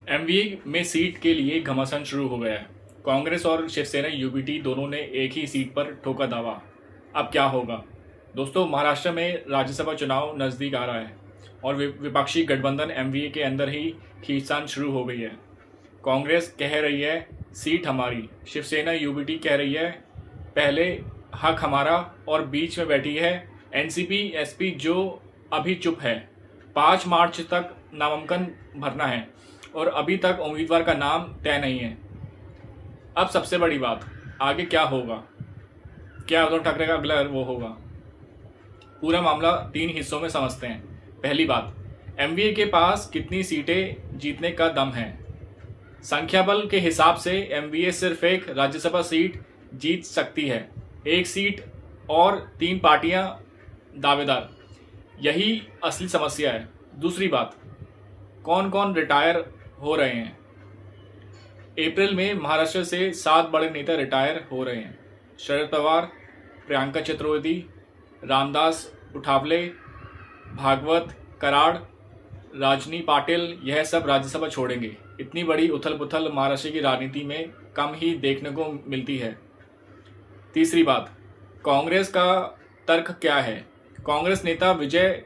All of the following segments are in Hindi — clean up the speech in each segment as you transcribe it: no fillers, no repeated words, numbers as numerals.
एमवीए में सीट के लिए घमासान शुरू हो गया है। कांग्रेस और शिवसेना यूबीटी दोनों ने एक ही सीट पर ठोका दावा। अब क्या होगा दोस्तों? महाराष्ट्र में राज्यसभा चुनाव नज़दीक आ रहा है और विपक्षी गठबंधन एमवीए के अंदर ही खींचतान शुरू हो गई है। कांग्रेस कह रही है सीट हमारी, शिवसेना यूबीटी कह रही है पहले हक हमारा, और बीच में बैठी है एनसीपी एसपी जो अभी चुप है। 5 मार्च तक नामांकन भरना है और अभी तक उम्मीदवार का नाम तय नहीं है। अब सबसे बड़ी बात, आगे क्या होगा? क्या उद्धव ठाकरे का अगला वो होगा? पूरा मामला 3 हिस्सों में समझते हैं। पहली बात, एमवीए के पास कितनी सीटें जीतने का दम है? संख्या बल के हिसाब से एमवीए सिर्फ एक राज्यसभा सीट जीत सकती है, 1 सीट और 3 पार्टियां दावेदार। यही असली समस्या है। दूसरी बात, कौन कौन रिटायर हो रहे हैं? अप्रैल में महाराष्ट्र से 7 बड़े नेता रिटायर हो रहे हैं। शरद पवार, प्रियंका चतुर्वेदी, रामदास उठावले, भागवत कराड़, राजनी पाटिल, यह सब राज्यसभा छोड़ेंगे। इतनी बड़ी उथल पुथल महाराष्ट्र की राजनीति में कम ही देखने को मिलती है। तीसरी बात, कांग्रेस का तर्क क्या है? कांग्रेस नेता विजय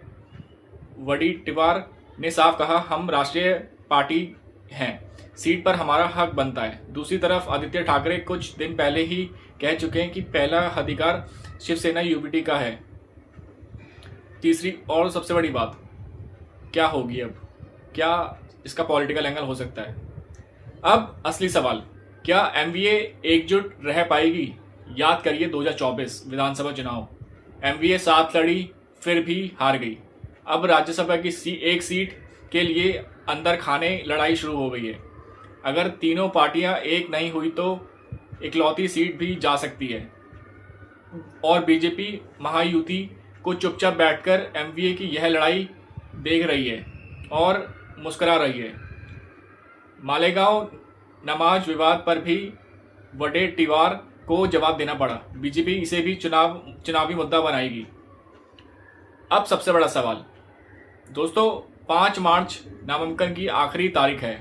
वडेट्टीवार ने साफ कहा, हम राष्ट्रीय पार्टी हैं, सीट पर हमारा हक बनता है। दूसरी तरफ आदित्य ठाकरे कुछ दिन पहले ही कह चुके हैं कि पहला अधिकार शिवसेना यूबीटी का है। तीसरी और सबसे बड़ी बात क्या होगी? अब क्या इसका पॉलिटिकल एंगल हो सकता है? अब असली सवाल, क्या एमवीए एकजुट रह पाएगी? याद करिए 2024 विधानसभा चुनाव, एमवीए 7 लड़ी, फिर भी हार गई। अब राज्यसभा की एक सीट के लिए अंदर खाने लड़ाई शुरू हो गई है। अगर तीनों पार्टियां एक नहीं हुई तो इकलौती सीट भी जा सकती है और बीजेपी महायुति को चुपचाप बैठकर एमवीए की यह लड़ाई देख रही है और मुस्कुरा रही है। मालेगांव नमाज विवाद पर भी वडेट्टीवार को जवाब देना पड़ा। बीजेपी इसे भी चुनावी मुद्दा बनाएगी। अब सबसे बड़ा सवाल दोस्तों, 5 मार्च नामांकन की आखिरी तारीख है।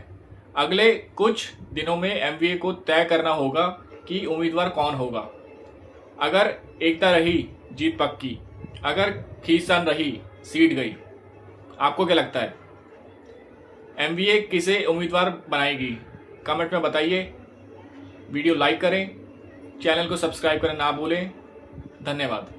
अगले कुछ दिनों में एमवीए को तय करना होगा कि उम्मीदवार कौन होगा। अगर एकता रही जीत पक्की, अगर खींचतान रही सीट गई। आपको क्या लगता है? एमवीए किसे उम्मीदवार बनाएगी? कमेंट में बताइए। वीडियो लाइक करें, चैनल को सब्सक्राइब करना ना भूलें। धन्यवाद।